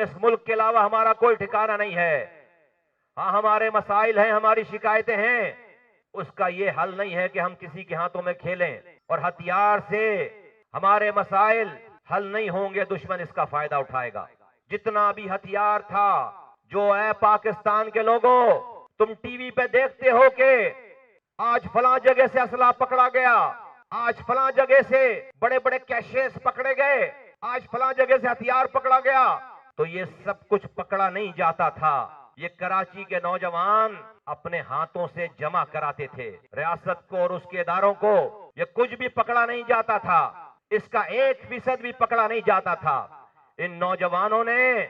इस मुल्क के अलावा हमारा कोई ठिकाना नहीं है। हाँ, हमारे मसाइल हैं, हमारी शिकायतें हैं, उसका ये हल नहीं है कि हम किसी के हाथों में खेलें और हथियार से हमारे मसाइल हल नहीं होंगे। दुश्मन इसका फायदा उठाएगा। जितना भी हथियार था, जो है पाकिस्तान के लोगों, तुम टीवी पे देखते हो कि आज फलां जगह से असला पकड़ा गया, आज फलां जगह से बड़े बड़े कैशेस पकड़े गए, आज फलां जगह से हथियार पकड़ा गया। तो ये सब कुछ पकड़ा नहीं जाता था, ये कराची के नौजवान अपने हाथों से जमा कराते थे। रियासत को और उसके इदारों को ये कुछ भी पकड़ा नहीं जाता था, इसका 1% भी पकड़ा नहीं जाता था। इन नौजवानों ने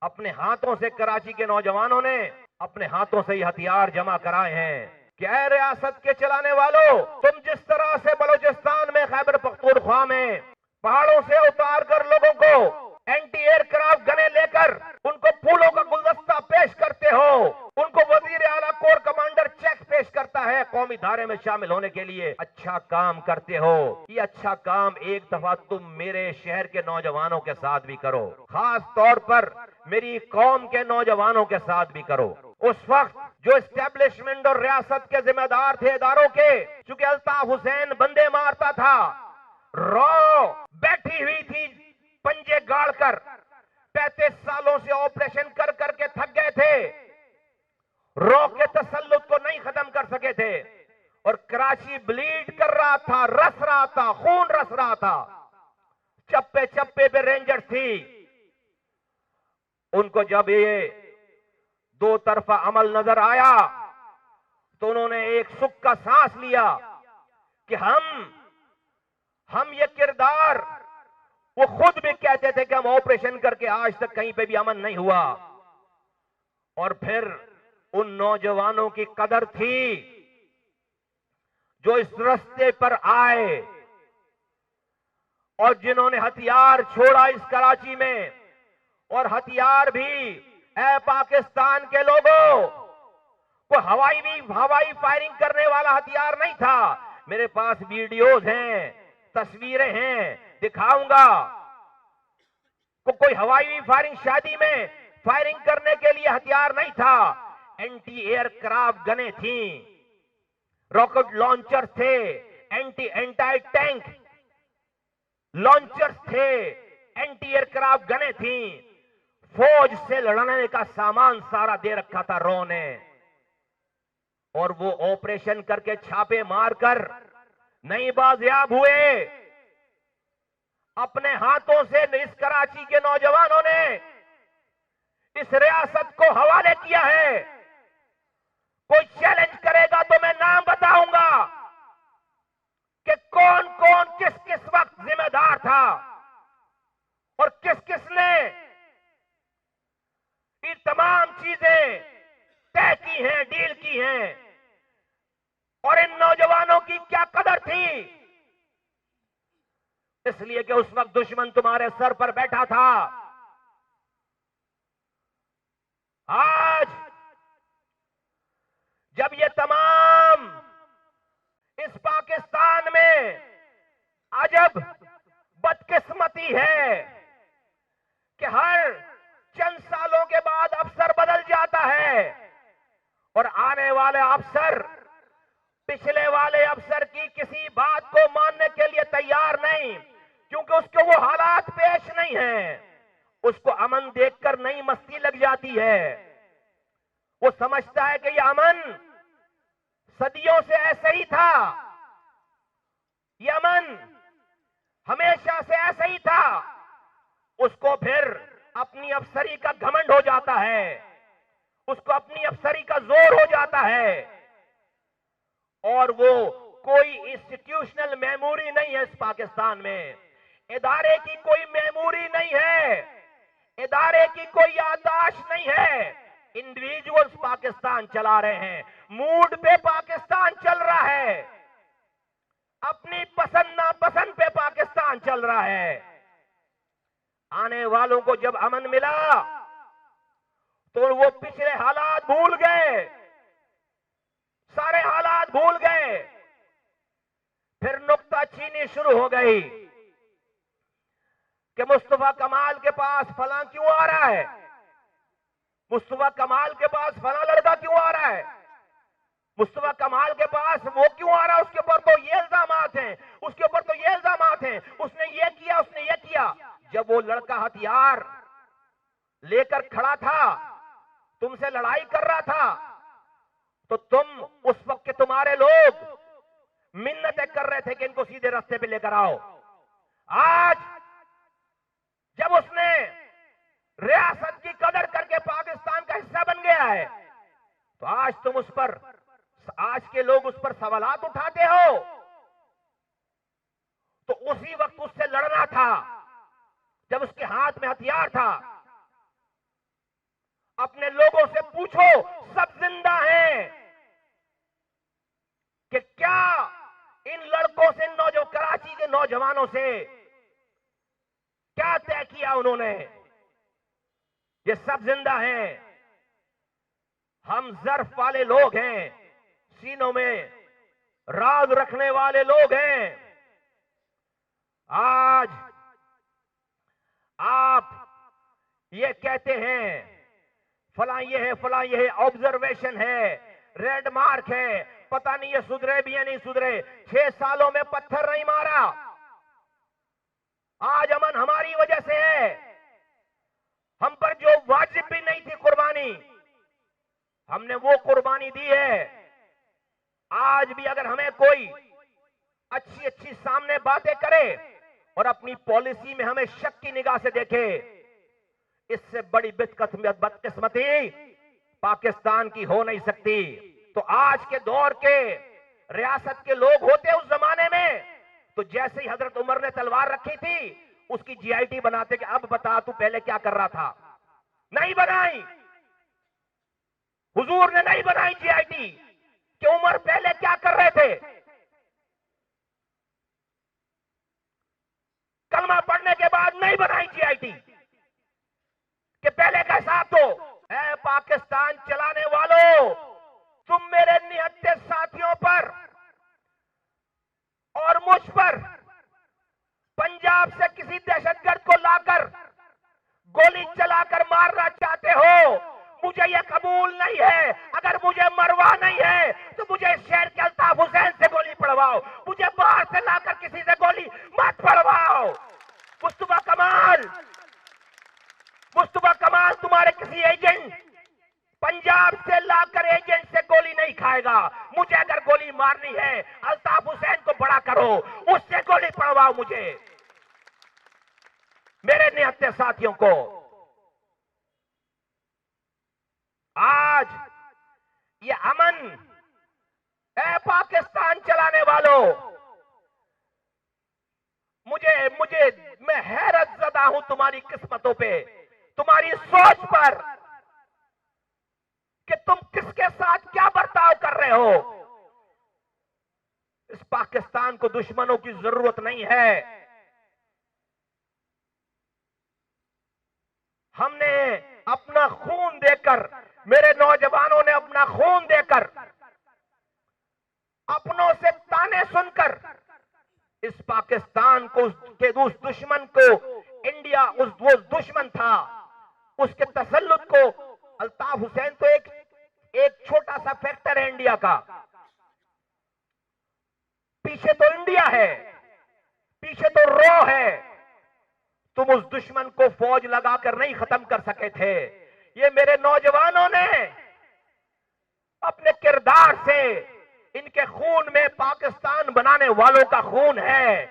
अपने हाथों से, कराची के नौजवानों ने अपने हाथों से ये हथियार जमा कराए हैं। क्या रियासत के चलाने वालों, तुम जिस तरह से बलूचिस्तान में, खैबर पख्तूनख्वा में पहाड़ों से उतार कर लोगों को एंटी एयरक्राफ्ट गने लेकर उनको फूलों का गुलदस्ता पेश करते हो, उनको वजीर आला कोर कमांडर चेक पेश करता है कौमी धारे में शामिल होने के लिए, अच्छा काम करते हो। ये अच्छा काम एक दफा तुम मेरे शहर के नौजवानों के साथ भी करो, खास तौर पर मेरी कौम के नौजवानों के साथ भी करो। उस वक्त जो एस्टेब्लिशमेंट और रियासत के जिम्मेदार थे इदारों के, चूंकि अल्ताफ हुसैन बंदे मारता था, रॉ बैठी हुई थी पंजे गाड़कर, 35 सालों से ऑपरेशन कर करके थक गए थे, रॉ के तसल्लुत को नहीं खत्म कर सके थे और कराची ब्लीड कर रहा था, रस रहा था, खून रस रहा था। चप्पे चप्पे पे रेंजर्स थी। उनको जब ये दो तरफा अमल नजर आया तो उन्होंने एक सुख का सांस लिया कि हम ये किरदार, वो खुद भी कहते थे कि हम ऑपरेशन करके आज तक कहीं पे भी अमन नहीं हुआ। और फिर उन नौजवानों की कदर थी जो इस रास्ते पर आए और जिन्होंने हथियार छोड़ा इस कराची में। और हथियार भी ऐ पाकिस्तान के लोगों को हवाई फायरिंग करने वाला हथियार नहीं था। मेरे पास वीडियोज हैं, तस्वीरें हैं, दिखाऊंगा। कोई हवाई फायरिंग, शादी में फायरिंग करने के लिए हथियार नहीं था, एंटी एयरक्राफ्ट गने थी, रॉकेट लॉन्चर थे, एंटी टैंक लॉन्चर्स थे, एंटी एयरक्राफ्ट गने थी। फौज से लड़ने का सामान सारा दे रखा था रॉ ने। और वो ऑपरेशन करके, छापे मारकर नहीं बाजियाब हुए। अपने हाथों से इस कराची के नौजवानों ने इस रियासत को हवाले किया है। कोई चैलेंज करेगा तो मैं नाम बताऊंगा कि कौन कौन किस किस वक्त जिम्मेदार था और किस किसने ये तमाम चीजें तय की हैं, डील की हैं, और इन नौजवानों की क्या कदर थी। इसलिए कि उस वक्त दुश्मन तुम्हारे सर पर बैठा था। आज जब ये तमाम इस पाकिस्तान में अजब बदकिस्मती है कि हर चंद सालों के बाद अफसर बदल जाता है और आने वाले अफसर पिछले वाले अफसर की किसी बात को मानने के लिए तैयार नहीं, क्योंकि उसको वो हालात पेश नहीं है। उसको अमन देखकर नई मस्ती लग जाती है। वो समझता है कि ये अमन सदियों से ऐसे ही था, ये अमन हमेशा से ऐसे ही था। उसको फिर अपनी अफसरी का घमंड हो जाता है, उसको अपनी अफसरी का जोर हो जाता है, और वो कोई इंस्टीट्यूशनल मेमोरी नहीं है इस पाकिस्तान में। इदारे की कोई मेमोरी नहीं है, इदारे की कोई याददाश्त नहीं है। इंडिविजुअल्स पाकिस्तान चला रहे हैं, मूड पे पाकिस्तान चल रहा है, अपनी पसंद नापसंद पे पाकिस्तान चल रहा है। आने वालों को जब अमन मिला तो वो पिछले हालात भूल गए, सारे हालात भूल गए। फिर नुक्ताचीनी शुरू हो गई कि मुस्तफा कमाल के पास फलां क्यों आ रहा है, मुस्तफा कमाल के पास फला लड़का क्यों आ रहा है, मुस्तफा कमाल के पास वो क्यों आ रहा है, उसके ऊपर तो ये इल्जामात हैं, उसके ऊपर तो ये इल्जामात हैं, उसने ये किया, उसने ये किया। जब वो लड़का हथियार लेकर खड़ा था, तुमसे लड़ाई कर रहा था, तो तुम उस वक्त के तुम्हारे लोग मिन्नतें कर रहे थे कि इनको सीधे रास्ते पे लेकर आओ। आज जब उसने रियासत की कदर करके पाकिस्तान का हिस्सा बन गया है, तो आज तुम उस पर, आज के लोग उस पर सवालात उठाते हो। तो उसी वक्त उससे लड़ना था जब उसके हाथ में हथियार था। अपने लोगों से पूछो, सब जिंदा हैं, कि क्या इन लड़कों से, कराची के नौजवानों से क्या तय किया उन्होंने? ये सब जिंदा हैं। हम ज़र्फ वाले लोग हैं, सीनों में राज रखने वाले लोग हैं। आज आप ये कहते हैं फला ये है, फला ये है, ऑब्जर्वेशन है, रेड मार्क है, पता नहीं ये सुधरे भी या नहीं सुधरे। 6 सालों में पत्थर नहीं मारा। आज अमन हमारी वजह से है। हम पर जो वाजिब भी नहीं थी कुर्बानी, हमने वो कुर्बानी दी है। आज भी अगर हमें कोई अच्छी अच्छी सामने बातें करे और अपनी पॉलिसी में हमें शक की निगाह से देखे, इससे बड़ी बदकिस्मती पाकिस्तान की हो नहीं सकती। तो आज के दौर के रियासत के लोग होते उस जमाने में, तो जैसे ही हजरत उमर ने तलवार रखी थी, उसकी जीआईटी बनाते कि अब बता तू पहले क्या कर रहा था। नहीं बनाई, हुजूर ने नहीं बनाई जीआईटी कि उमर पहले क्या कर रहे थे। कलमा पढ़ने के बाद नहीं बनाई जीआईटी कि पहले का हिसाब तो है। पाकिस्तान चलाने वालों, तुम मेरे निहत्थे साथियों पर और मुझ पर पंजाब से किसी दहशतगर्द को लाकर गोली चलाकर मारना चाहते हो, मुझे यह कबूल नहीं है। अगर मुझे मरवा नहीं है तो मुझे शहर के अल्ताफ हुसैन से गोली पड़वाओ, मुझे बाहर से लाकर किसी से गोली मत पड़वाओ। मुस्तफा कमाल तुम्हारे किसी एजेंट पंजाब से लाकर एजेंट से गोली नहीं खाएगा। मुझे अगर गोली मारनी है, अल्ताफ हुसैन को बड़ा करो, उससे गोली पड़वाओ मुझे, मेरे निहत्थे साथियों को। आज ये अमन, ए पाकिस्तान चलाने वालों, मैं हैरत ज़दा हूं तुम्हारी किस्मतों पे, तुम्हारी सोच पर कि तुम किसके साथ क्या बर्ताव कर रहे हो। इस पाकिस्तान को दुश्मनों की जरूरत नहीं है। हमने अपना खून देकर, मेरे नौजवानों ने अपना खून देकर, अपनों से ताने सुनकर इस पाकिस्तान को, उस दुश्मन को, इंडिया वो दुश्मन था, उसके तसल्लुत को, अल्ताफ हुसैन तो एक छोटा सा फैक्टर है इंडिया का, पीछे तो इंडिया है, पीछे तो रॉ है। तुम उस दुश्मन को फौज लगाकर नहीं खत्म कर सके थे। ये मेरे नौजवानों ने अपने किरदार से, इनके खून में पाकिस्तान बनाने वालों का खून है।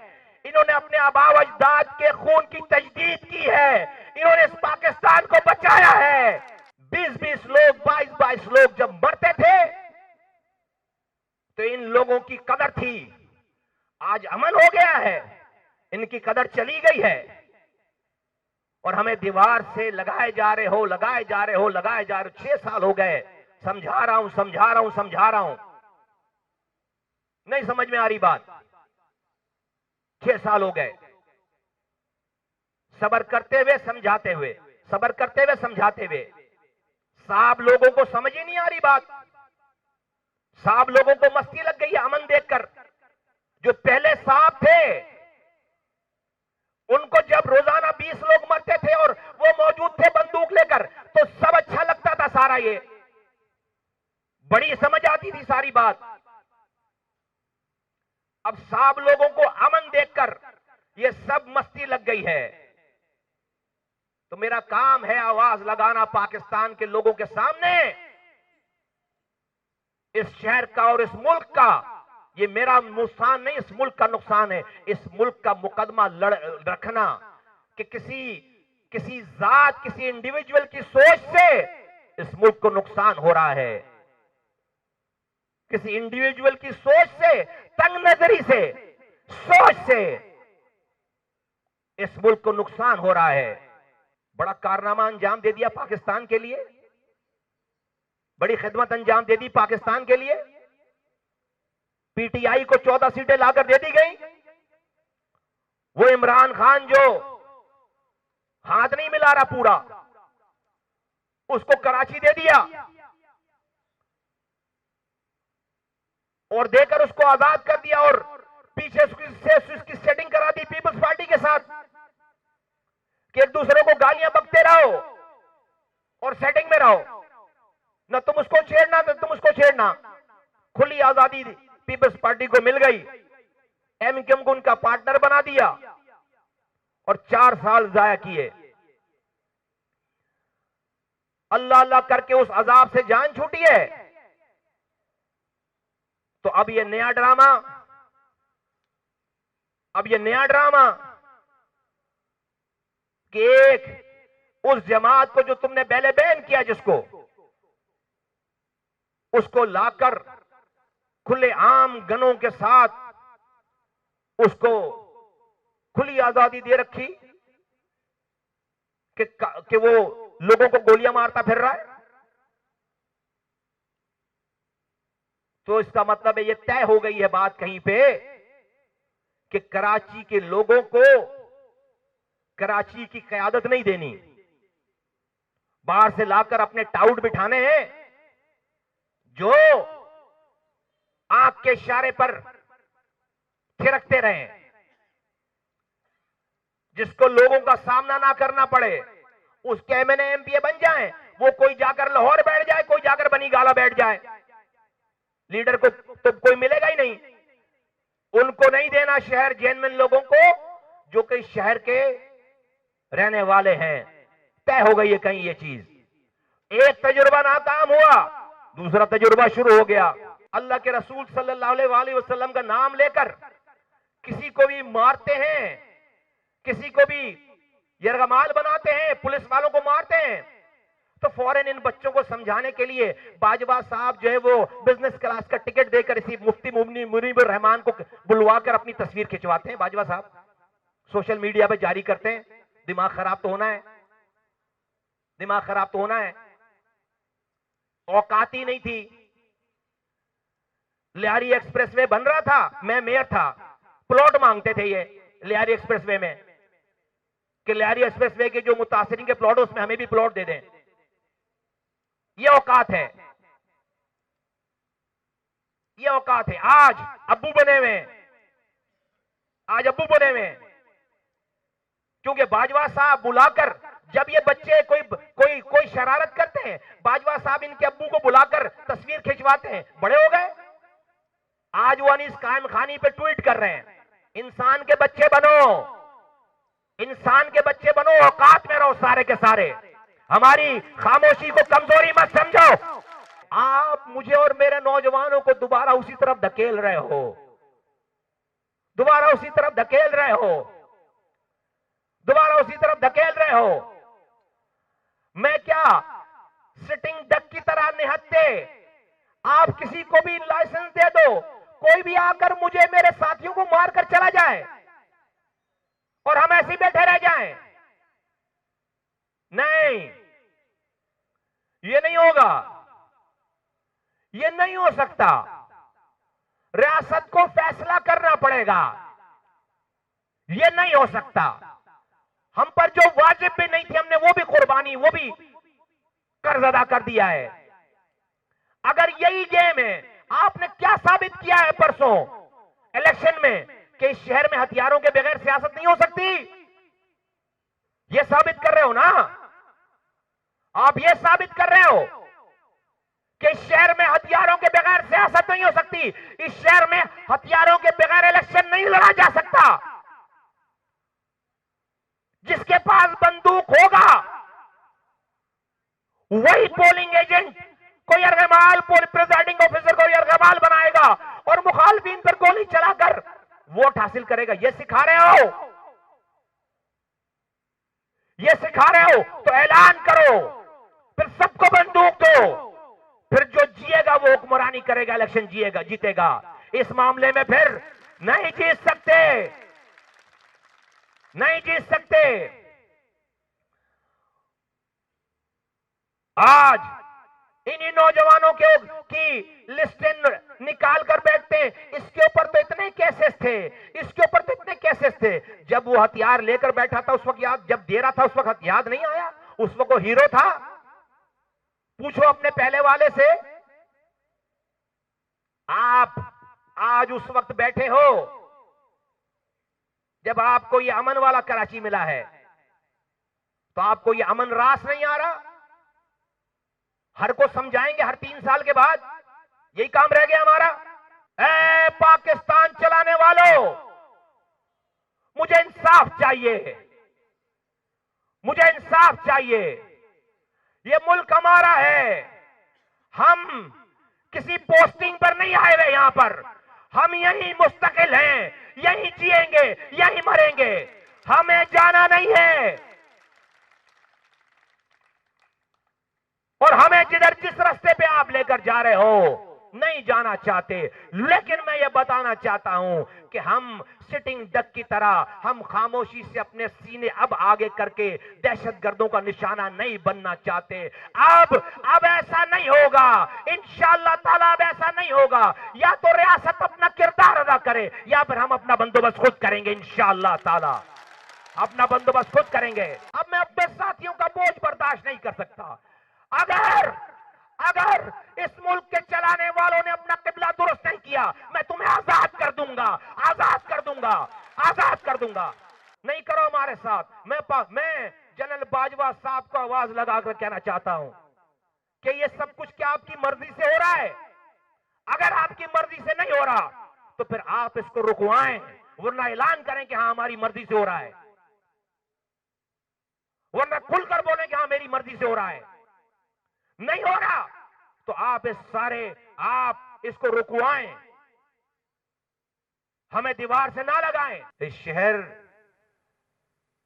इन्होंने अपने आबाव अजदाद के खून की तजदीद की है। इन्होंने इस पाकिस्तान को बचाया है। 20-20 लोग, 22-22 लोग जब मरते थे तो इन लोगों की कदर थी। आज अमन हो गया है, इनकी कदर चली गई है और हमें दीवार से लगाए जा रहे हो, लगाए जा रहे हो, लगाए जा रहे हो। 6 साल हो गए, समझा रहा हूं, नहीं समझ में आ रही बात। 6 साल हो गए सब्र करते हुए, समझाते हुए, सब्र करते हुए, समझाते हुए। साहब लोगों को समझ ही नहीं आ रही बात। साहब लोगों को मस्ती लग गई है अमन देखकर। जो पहले साहब थे, उनको जब रोजाना 20 लोग मरते थे और वो मौजूद थे बंदूक लेकर, तो सब अच्छा लगता था। रहा ये, बड़ी समझ आती थी सारी बात। अब सब लोगों को अमन देखकर ये सब मस्ती लग गई है। तो मेरा काम है आवाज लगाना पाकिस्तान के लोगों के सामने, इस शहर का और इस मुल्क का। ये मेरा नुकसान नहीं, इस मुल्क का नुकसान है। इस मुल्क का मुकदमा रखना कि किसी जात, किसी इंडिविजुअल की सोच से इस मुल्क को नुकसान हो रहा है, किसी इंडिविजुअल की सोच से, तंग नजरी से, सोच से इस मुल्क को नुकसान हो रहा है। बड़ा कारनामा अंजाम दे दिया पाकिस्तान के लिए, बड़ी खिदमत अंजाम दे दी पाकिस्तान के लिए। पीटीआई को 14 सीटें लाकर दे दी गई। वो इमरान खान जो हाथ नहीं मिला रहा पूरा, उसको कराची दे दिया और देकर उसको आजाद कर दिया और पीछे से उसकी सेटिंग करा दी पीपल्स पार्टी के साथ कि एक दूसरे को गालियां बकते रहो और सेटिंग में रहो, न तुम उसको छेड़ना न तुम उसको छेड़ना। खुली आजादी पीपल्स पार्टी को मिल गई, एमक्यूएम को उनका पार्टनर बना दिया और 4 साल जाया किए। अल्लाह अल्लाह करके उस अजाब से जान छूटी है। तो अब ये नया ड्रामा कि एक उस जमात को जो तुमने पहले बैन किया, जिसको उसको लाकर खुले आम गनों के साथ उसको खुली आजादी दे रखी कि वो लोगों को गोलियां मारता फिर रहा है। तो इसका मतलब है, ये तय हो गई है बात कहीं पे कि कराची के लोगों को कराची की क़यादत नहीं देनी, बाहर से लाकर अपने टाउट बिठाने हैं जो आंख के इशारे पर थिरकते रहें, जिसको लोगों का सामना ना करना पड़े। उसके एमएनए एमपीए बन जाएं, वो कोई जाकर लाहौर बैठ जाए, कोई जाकर बनी गाला बैठ जाए, लीडर को तो कोई मिलेगा ही नहीं। उनको नहीं देना शहर जेन्युइन लोगों को, जो कि शहर के रहने वाले हैं। तय हो गई है कहीं ये चीज। एक तजुर्बा नाकाम हुआ, दूसरा तजुर्बा शुरू हो गया। अल्लाह के रसूल सल्लल्लाहु अलैहि वसल्लम का नाम लेकर किसी को भी मारते हैं, किसी को भी यरगमाल बनाते हैं, पुलिस वालों को मारते हैं, तो फौरन इन बच्चों को समझाने के लिए बाजवा साहब जो है वो बिजनेस क्लास का टिकट देकर इसी मुफ्ती मुनीबुर रहमान को बुलवाकर अपनी तस्वीर खिंचवाते हैं। बाजवा साहब सोशल मीडिया पे जारी करते हैं। दिमाग खराब तो होना है, दिमाग खराब तो होना है। औकात ही नहीं थी। लियारी एक्सप्रेसवे बन रहा था, मैं मेयर था, प्लॉट मांगते थे ये लियारी एक्सप्रेसवे में कि लियारी एक्सप्रेसवे के जो मुतासिरीन के प्लॉट उसमें हमें भी प्लॉट दे दें। ये औकात है, ये औकात है। आज अब्बू बने हुए, आज अब्बू बने हुए, क्योंकि बाजवा साहब बुलाकर जब ये बच्चे कोई शरारत करते हैं, बाजवा साहब इनके अब्बू को बुलाकर तस्वीर खिंचवाते हैं, बड़े हो गए। आज वो अनीस कायम खानी पे ट्वीट कर रहे हैं, इंसान के बच्चे बनो, इंसान के बच्चे बनो, औकात में रहो सारे के सारे। हमारी खामोशी को कमजोरी मत समझो। आप मुझे और मेरे नौजवानों को दोबारा उसी तरफ धकेल रहे हो, दोबारा उसी तरफ धकेल रहे हो, दोबारा उसी तरफ धकेल रहे हो। मैं क्या सिटिंग डक की तरह निहत्ते? आप किसी को भी लाइसेंस दे दो, कोई भी आकर मुझे मेरे साथियों को मारकर चला जाए और हम ऐसे बैठे रह जाएं, नहीं, ये नहीं होगा, ये नहीं हो सकता। रियासत को फैसला करना पड़ेगा, ये नहीं हो सकता। हम पर जो वाजिब भी नहीं थी, हमने वो भी कुर्बानी, वो भी कर्ज अदा कर दिया है। अगर यही गेम है, आपने क्या साबित किया है परसों इलेक्शन में कि इस शहर में हथियारों के बगैर सियासत नहीं हो सकती? ये साबित कर रहे हो ना आप, ये साबित कर रहे हो। कि इस शहर में हथियारों के बगैर सियासत नहीं हो सकती, इस शहर में हथियारों के बगैर इलेक्शन नहीं लड़ा जा सकता। जिसके पास बंदूक होगा वही पोलिंग एजेंट को यरगमाल, प्रिजाइडिंग ऑफिसर को यरगमाल बनाएगा और मुखालफिन पर गोली चलाकर वोट हासिल करेगा। ये सिखा रहे हो, ये सिखा रहे हो तो ऐलान करो, फिर सबको बंदूक दो, फिर जो जिएगा वो हुक्मरानी करेगा, इलेक्शन जिएगा, जीतेगा। इस मामले में फिर नहीं जीत सकते, नहीं जीत सकते। आज इन्हीं नौजवानों की लिस्टें निकाल कर बैठते हैं, इसके ऊपर तो इतने केसेस थे, इसके ऊपर तो इतने केसेस थे। जब वो हथियार लेकर बैठा था उस वक्त याद, जब दे रहा था उस वक्त याद नहीं आया? उस वक्त वो हीरो था। पूछो अपने पहले वाले से, आप आज उस वक्त बैठे हो जब आपको ये अमन वाला कराची मिला है, तो आपको ये अमन रास नहीं आ रहा? हर को समझाएंगे हर 3 साल के बाद, यही काम रह गया हमारा। ए पाकिस्तान चलाने वालों, मुझे इंसाफ चाहिए, मुझे इंसाफ चाहिए। ये मुल्क हमारा है, हम किसी पोस्टिंग पर नहीं आए हुए यहां पर, हम यहीं मुस्तकिल हैं, यहीं जिएंगे, यहीं मरेंगे, हमें जाना नहीं है। और हमें जिस रास्ते पे आप लेकर जा रहे हो नहीं जाना चाहते, लेकिन मैं ये बताना चाहता हूं कि हम सिटिंग डक की तरह हम खामोशी से अपने सीने अब आगे करके दहशतगर्दों का निशाना नहीं बनना चाहते। अब ऐसा नहीं होगा, इंशाअल्लाह ताला अब ऐसा नहीं होगा। या तो रियासत अपना किरदार अदा करे या फिर हम अपना बंदोबस्त खुद करेंगे, इंशाअल्लाह ताला अपना बंदोबस्त खुद करेंगे। अब मैं अपने साथियों का बोझ बर्दाश्त नहीं कर सकता। अगर इस मुल्क के चलाने वालों ने अपना किबला दुरुस्त नहीं किया, मैं तुम्हें आजाद कर दूंगा, आजाद कर दूंगा, आजाद कर दूंगा। नहीं करो हमारे साथ। मैं जनरल बाजवा साहब को आवाज लगाकर कहना चाहता हूं कि ये सब कुछ क्या आपकी मर्जी से हो रहा है? अगर आपकी मर्जी से नहीं हो रहा तो फिर आप इसको रुकवाएं, वरना ऐलान करें कि हाँ हमारी मर्जी से हो रहा है, वरना खुलकर बोलें कि हाँ मेरी मर्जी से हो रहा है। नहीं हो रहा तो आप इसको रुकवाएं, हमें दीवार से ना लगाएं। इस शहर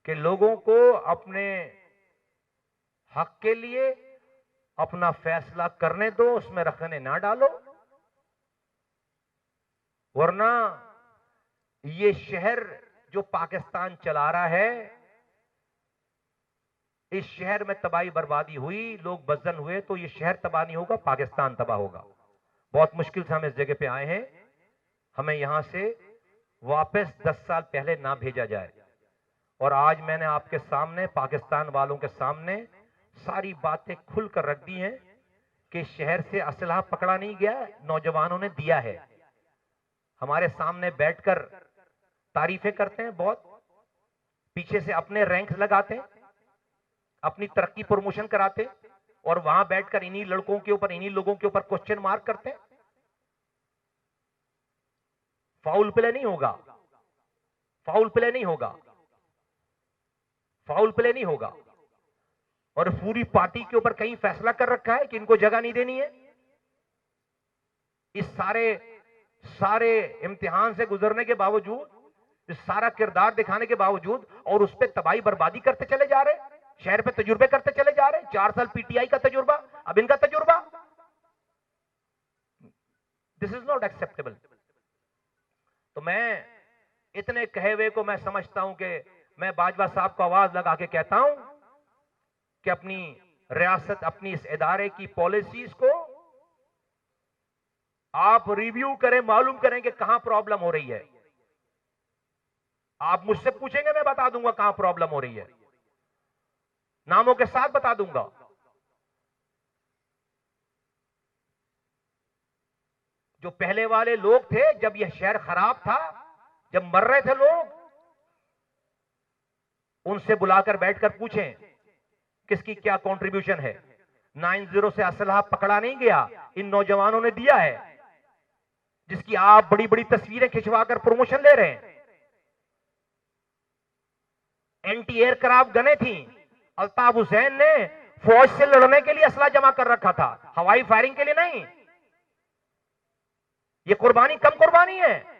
के लोगों को अपने हक के लिए अपना फैसला करने दो, उसमें रखने ना डालो, वरना ये शहर जो पाकिस्तान चला रहा है, इस शहर में तबाही बर्बादी हुई, लोग बदजन हुए, तो ये शहर तबाह नहीं होगा, पाकिस्तान तबाह होगा। बहुत मुश्किल से हम इस जगह पे आए हैं, हमें यहां से वापस 10 साल पहले ना भेजा जाए। और आज मैंने आपके सामने, पाकिस्तान वालों के सामने सारी बातें खुलकर रख दी हैं कि शहर से असलहा पकड़ा नहीं गया, नौजवानों ने दिया है। हमारे सामने बैठकर तारीफें करते हैं, बहुत पीछे से अपने रैंक लगाते हैं, अपनी तरक्की प्रमोशन कराते, और वहां बैठकर इन्हीं लड़कों के ऊपर, इन्हीं लोगों के ऊपर क्वेश्चन मार्क करते हैं। फाउल प्ले नहीं होगा, फाउल प्ले नहीं होगा, फाउल प्ले नहीं होगा। और पूरी पार्टी के ऊपर कहीं फैसला कर रखा है कि इनको जगह नहीं देनी है। इस सारे इम्तिहान से गुजरने के बावजूद, इस सारा किरदार दिखाने के बावजूद, और उस पर तबाही बर्बादी करते चले जा रहे, शहर पे तजुर्बे करते चले जा रहे। 4 साल पीटीआई का तजुर्बा, अब इनका तजुर्बा। This is not acceptable. तो मैं इतने कहे हुए को मैं समझता हूं कि मैं बाजवा साहब को आवाज लगा के कहता हूं कि अपनी रियासत, अपनी इस इदारे की पॉलिसीज को आप रिव्यू करें, मालूम करें कि कहां प्रॉब्लम हो रही है। आप मुझसे पूछेंगे, मैं बता दूंगा कहां प्रॉब्लम हो रही है, नामों के साथ बता दूंगा। जो पहले वाले लोग थे, जब यह शहर खराब था, जब मर रहे थे लोग, उनसे बुलाकर बैठकर पूछें किसकी क्या कंट्रीब्यूशन है। 90 से असलहा पकड़ा नहीं गया, इन नौजवानों ने दिया है, जिसकी आप बड़ी बड़ी तस्वीरें खिंचवाकर प्रमोशन ले रहे हैं। एंटी एयरक्राफ्ट गने थी, अल्ताफ हुसैन ने फौज से लड़ने के लिए असला जमा कर रखा था, हवाई फायरिंग के लिए नहीं। ये कुर्बानी कम कुर्बानी है।